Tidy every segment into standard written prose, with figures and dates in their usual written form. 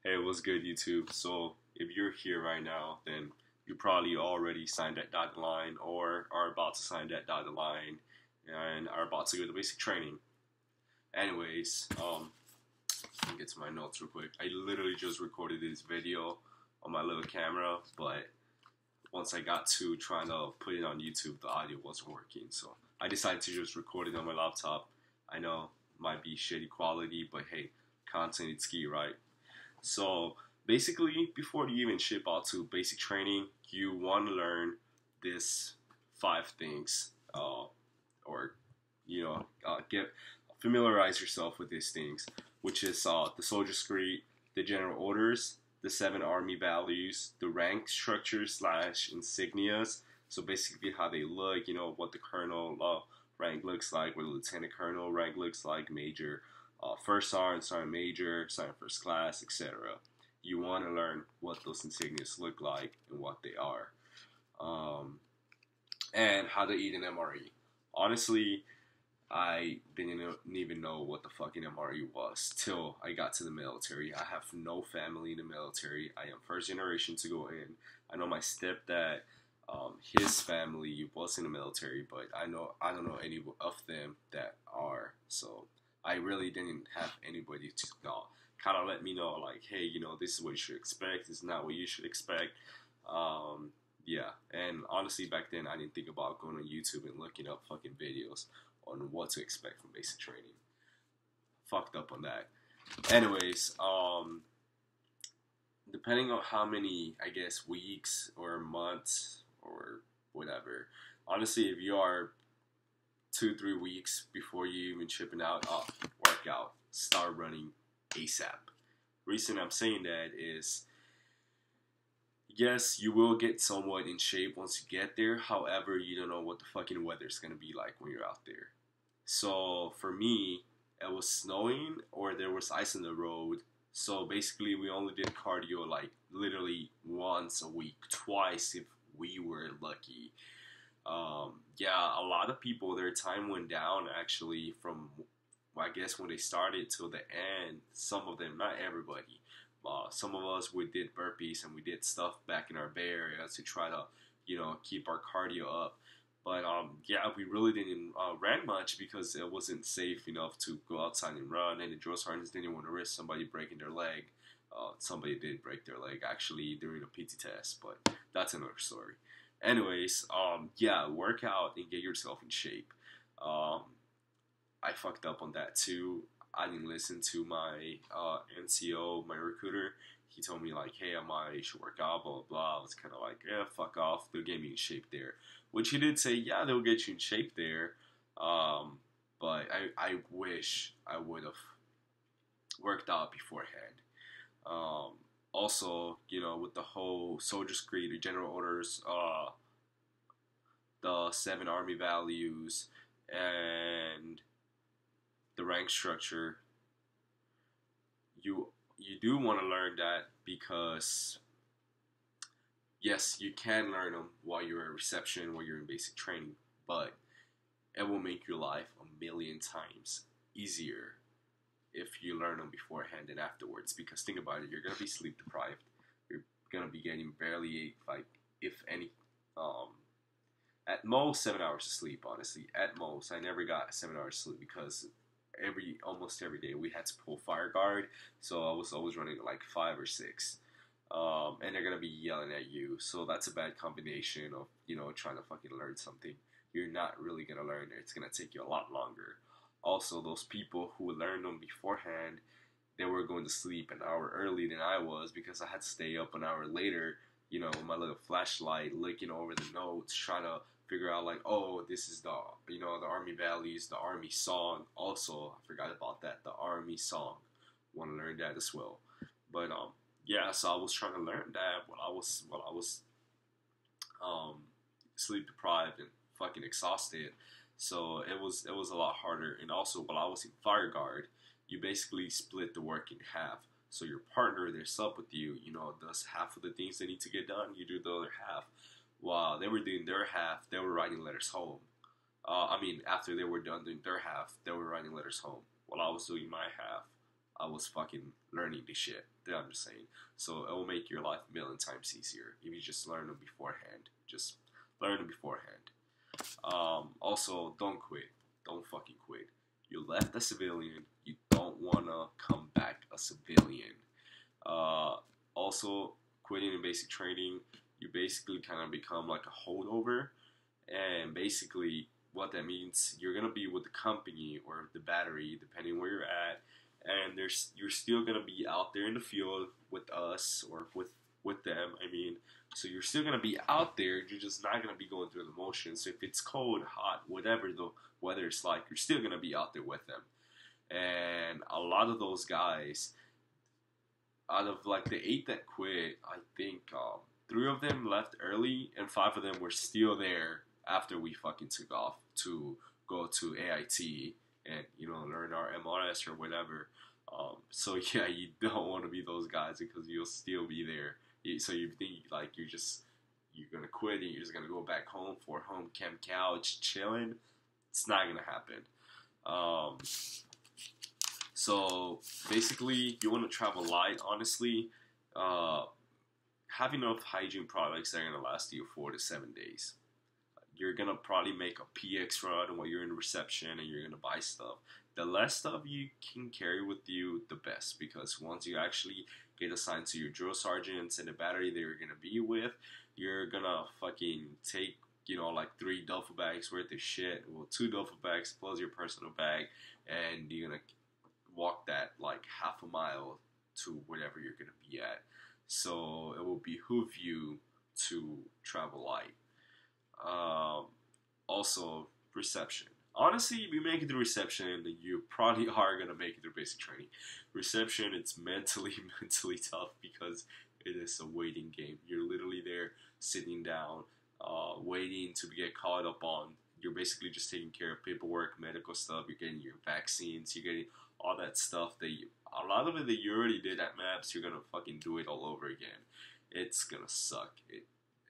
Hey, what's good, YouTube? So, if you're here right now, then you probably already signed that dotted line or are about to sign that dotted line and are about to go to basic training. Anyways, let me get to my notes real quick. I literally just recorded this video on my little camera, but once I got to trying to put it on YouTube, the audio wasn't working. So, I decided to just record it on my laptop. I know it might be shitty quality, but hey, content is key, right? So basically, before you even ship out to basic training, you want to learn this five things, or get familiarize yourself with these things, which is the soldier's creed, the general orders, the seven army values, the rank structure slash insignias. So basically, how they look, what the colonel rank looks like, what the lieutenant colonel rank looks like, major, first sergeant, sergeant major, sergeant first class, etc. You want to learn what those insignias look like and what they are, and how to eat an MRE. Honestly, I didn't even know what the fucking MRE was till I got to the military. I have no family in the military. I am first generation to go in. I know my stepdad, his family was in the military, but I don't know any of them that are. So I really didn't have anybody to kind of let me know, like, hey, this is what you should expect. This is not what you should expect. Yeah, and honestly, back then I didn't think about going on YouTube and looking up fucking videos on what to expect from basic training. Fucked up on that. Anyways, depending on how many, I guess, weeks or months or whatever. Honestly, if you are 2-3 weeks before you even chipping out, workout, start running ASAP. Reason I'm saying that is, yes, you will get somewhat in shape once you get there. However, you don't know what the fucking weather's gonna be like when you're out there. So for me, it was snowing or there was ice in the road. So basically, we only did cardio like literally once a week, twice if we were lucky. Yeah, a lot of people, their time went down actually from, I guess, when they started till the end. Some of them, not everybody. Some of us, we did burpees and we did stuff back in our Bay Area to try to, keep our cardio up. But yeah, we really didn't run much because it wasn't safe enough to go outside and run, and the drill sergeants didn't want to risk somebody breaking their leg. Somebody did break their leg actually during a PT test, but that's another story. Anyways, yeah, work out and get yourself in shape. Um, I fucked up on that too. I didn't listen to my NCO, my recruiter. He told me like, hey, I should work out, blah, blah, blah. I was kind of like, yeah, fuck off. They'll get me in shape there. Which he did say, yeah, they'll get you in shape there. But I wish I would have worked out beforehand. Um, Also, with the whole soldier's creed, the general orders, the seven army values, and the rank structure, you do want to learn that because yes, you can learn them while you're at reception, while you're in basic training, but it will make your life a million times easier if you learn them beforehand and afterwards. Because think about it, you're gonna be sleep deprived. You're gonna be getting barely, like, if any, um, at most 7 hours of sleep. Honestly, at most, I never got 7 hours of sleep because almost every day we had to pull fire guard, so I was always running like 5 or 6. And they're gonna be yelling at you, so that's a bad combination of trying to fucking learn something. You're not really gonna learn it. It's gonna take you a lot longer. Also, those people who learned them beforehand, they were going to sleep an hour early than I was because I had to stay up an hour later, with my little flashlight, looking over the notes, trying to figure out like, oh, this is the army values, the army song. Also, I forgot about that, the army song. Want to learn that as well. But yeah, so I was trying to learn that while I was um, sleep deprived and fucking exhausted. So it was a lot harder. And also, while I was in fire guard, you basically split the work in half. So your partner, they're sub with you, does half of the things they need to get done. You do the other half. While they were doing their half, they were writing letters home. I mean, after they were done doing their half, they were writing letters home. While I was doing my half, I was fucking learning the shit. I'm just saying. So it will make your life a million times easier if you just learn them beforehand. Just learn them beforehand. Also, don't quit. Don't fucking quit. You left a civilian. You don't wanna come back a civilian. Also, quitting in basic training, you basically kind of become like a holdover, and basically what that means, you're gonna be with the company or the battery, depending where you're at, and you're still gonna be out there in the field with us or with them. I mean, so you're still gonna be out there. You're just not gonna be going through the motions. So if it's cold, hot, whatever the weather's like, you're still gonna be out there with them. And a lot of those guys, out of like the 8 that quit, I think 3 of them left early, and 5 of them were still there after we fucking took off to go to AIT and learn our MRS or whatever. So yeah, you don't want to be those guys because you'll still be there. So you think like you're gonna quit and you're just gonna go back home for home camp couch chilling. It's not gonna happen. So basically, you want to travel light. Honestly, have enough hygiene products that are gonna last you 4 to 7 days. You're gonna probably make a PX run while you're in reception, and you're gonna buy stuff. The less stuff you can carry with you, the best, because once you actually get assigned to your drill sergeants and the battery that you're gonna be with, you're gonna fucking take like 3 duffel bags worth of shit, well 2 duffel bags plus your personal bag, and you're gonna walk that like half a mile to wherever you're gonna be at. So it will behoove you to travel light. Also, reception. Honestly, if you make it through reception, you probably are gonna make it through basic training. Reception, it's mentally tough because it is a waiting game. You're literally there, sitting down, waiting to get caught up on. You're basically just taking care of paperwork, medical stuff. You're getting your vaccines. You're getting all that stuff a lot of it that you already did at MAPS. You're gonna fucking do it all over again. It's gonna suck.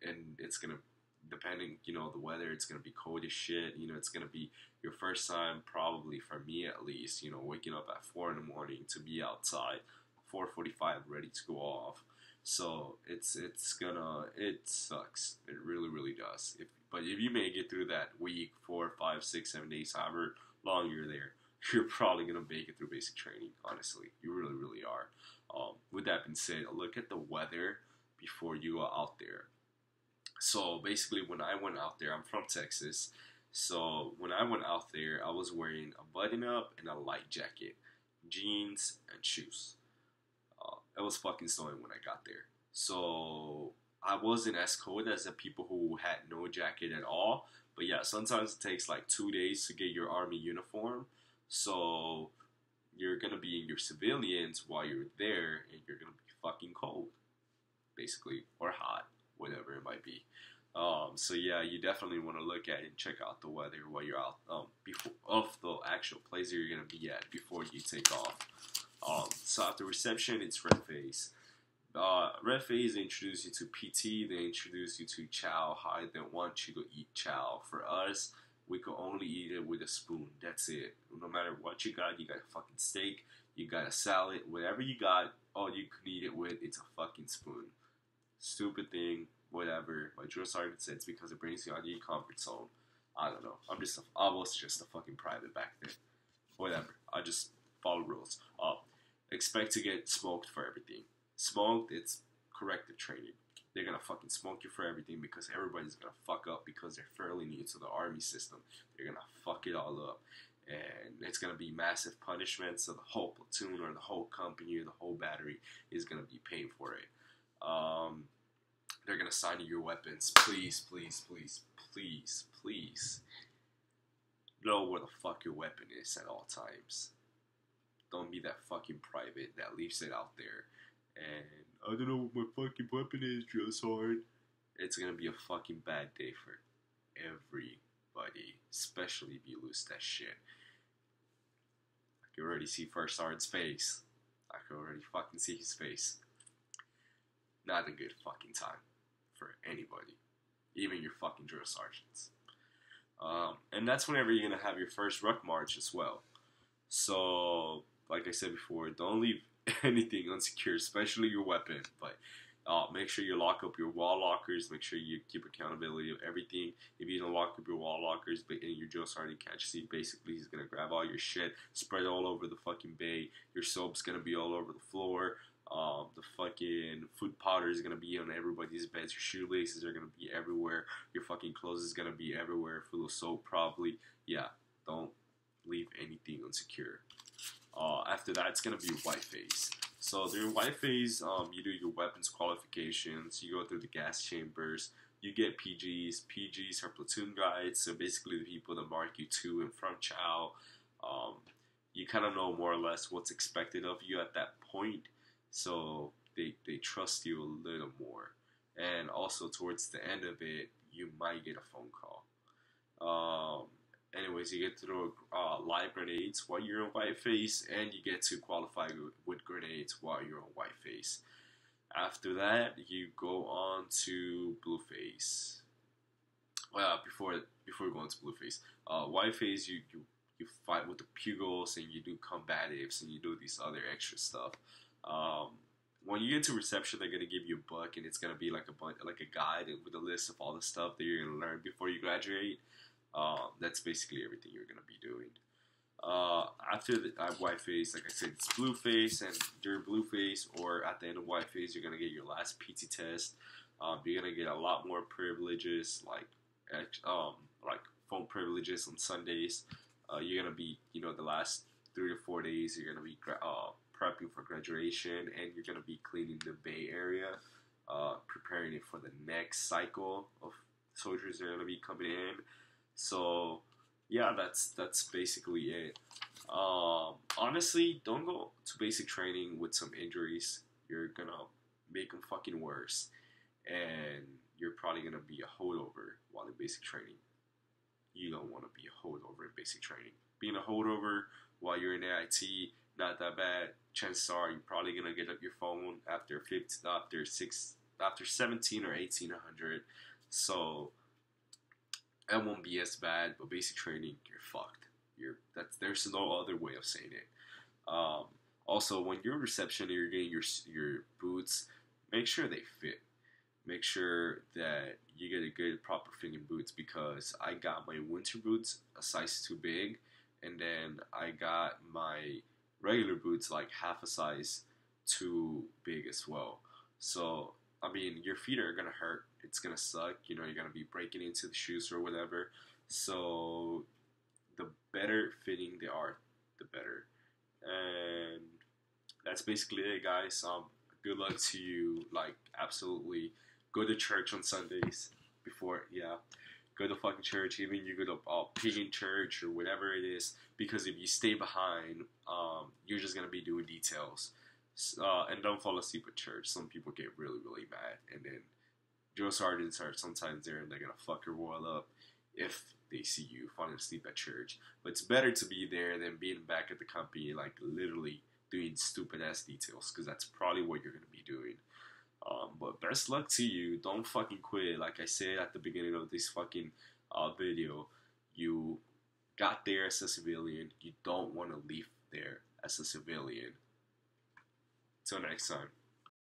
And it's gonna, depending, the weather, it's gonna be cold as shit. It's gonna be your first time, probably for me at least, waking up at 4 in the morning to be outside, 4:45, ready to go off. So it sucks. It really, really does. But if you make it through that week, 4, 5, 6, 7 days, however long you're there, you're probably gonna make it through basic training. Honestly, you really, really are. With that being said, look at the weather before you go out there. So basically, when I went out there, I'm from Texas. So when I went out there, I was wearing a button-up and a light jacket, jeans, and shoes. It was fucking snowing when I got there. So I wasn't as cold as the people who had no jacket at all. But yeah, sometimes it takes like 2 days to get your army uniform. So you're going to be in your civilians while you're there, and you're going to be fucking cold, basically, or hot, whatever it might be. So yeah, you definitely want to look at and check out the weather while you're out, before of the actual place that you're going to be at before you take off. So after reception, it's red phase. Red phase, they introduce you to PT, they introduce you to chow. How they want you to eat chow. For us, we could only eat it with a spoon. That's it. No matter what you got a fucking steak, you got a salad, whatever you got, all you can eat it with, it's a fucking spoon. Stupid thing, whatever. My drill sergeant said it's because it brings you out of your comfort zone. I don't know. I was just a fucking private back then. Whatever. I just follow rules. Expect to get smoked for everything. Smoked, it's corrective training. They're gonna fucking smoke you for everything because everybody's gonna fuck up because they're fairly new to the army system. They're gonna fuck it all up. And it's gonna be massive punishment, so the whole platoon or the whole company or the whole battery is gonna be paying for it. They're gonna assign you your weapons. Please, please, please, please, please know where the fuck your weapon is at all times. Don't be that fucking private that leaves it out there. And I don't know what my fucking weapon is, drill sergeant. It's gonna be a fucking bad day for everybody, especially if you lose that shit. I can already see First Sergeant's face. I can already fucking see his face. Not a good fucking time for anybody, even your fucking drill sergeants. And that's whenever you're gonna have your first ruck march as well. So like I said before, don't leave anything unsecure, especially your weapon. But make sure you lock up your wall lockers. Make sure you keep accountability of everything. If you don't lock up your wall lockers, but in your drill sergeant catches you, basically he's gonna grab all your shit, spread it all over the fucking bay. Your soap's gonna be all over the floor. The fucking food powder is gonna be on everybody's beds. Your shoelaces are gonna be everywhere. Your fucking clothes is gonna be everywhere, full of soap probably. Yeah, don't leave anything unsecure. After that, it's gonna be white phase. So during white phase, you do your weapons qualifications. You go through the gas chambers. You get PGs. PGs are platoon guides. So basically, the people that mark you to and from chow. You kind of know more or less what's expected of you at that point. So they trust you a little more. And also towards the end of it, you might get a phone call. Anyways, you get to throw live grenades while you're on white phase, and you get to qualify with grenades while you're on white phase. After that, you go on to blue phase. Well, before we go into blue phase, white phase you fight with the pugils and you do combatives and you do these other extra stuff. When you get to reception, they're gonna give you a book, and it's gonna be like a guide with a list of all the stuff that you're gonna learn before you graduate. That's basically everything you're gonna be doing. After the white phase, like I said, it's blue phase, and during blue phase or at the end of white phase, you're gonna get your last PT test. You're gonna get a lot more privileges, like phone privileges on Sundays. You're gonna be, the last 3 to 4 days, you're gonna be prepping for graduation, and you're gonna be cleaning the Bay Area, preparing it for the next cycle of soldiers that are gonna be coming in. So, yeah, that's basically it. Honestly, don't go to basic training with some injuries. You're gonna make them fucking worse, and you're probably gonna be a holdover while in basic training. You don't want to be a holdover in basic training. Being a holdover while you're in AIT, not that bad. Chances are you're probably gonna get up your phone after 17 or 1800. So that won't be as bad, but basic training, you're fucked. There's no other way of saying it. Also, when you're in reception and you're getting your boots, make sure they fit. Make sure that you get a good, proper fitting boots, because I got my winter boots a size too big, and then I got my regular boots like half a size too big as well. So, I mean, your feet are gonna hurt. It's gonna suck. You're gonna be breaking into the shoes or whatever. So, the better fitting they are, the better. And that's basically it, guys. Good luck to you. Like, absolutely, go to church on Sundays. Go to fucking church. Even you go to pagan church or whatever it is. Because if you stay behind, you're just gonna be doing details. And don't fall asleep at church. Some people get really, really mad, and then drill sergeants are sometimes there and they're gonna fuck your world up if they see you falling asleep at church. But it's better to be there than being back at the company, like literally doing stupid ass details, because that's probably what you're gonna be doing. But best luck to you. Don't fucking quit. Like I said at the beginning of this fucking video, you got there as a civilian. You don't want to leave there as a civilian. Till next time.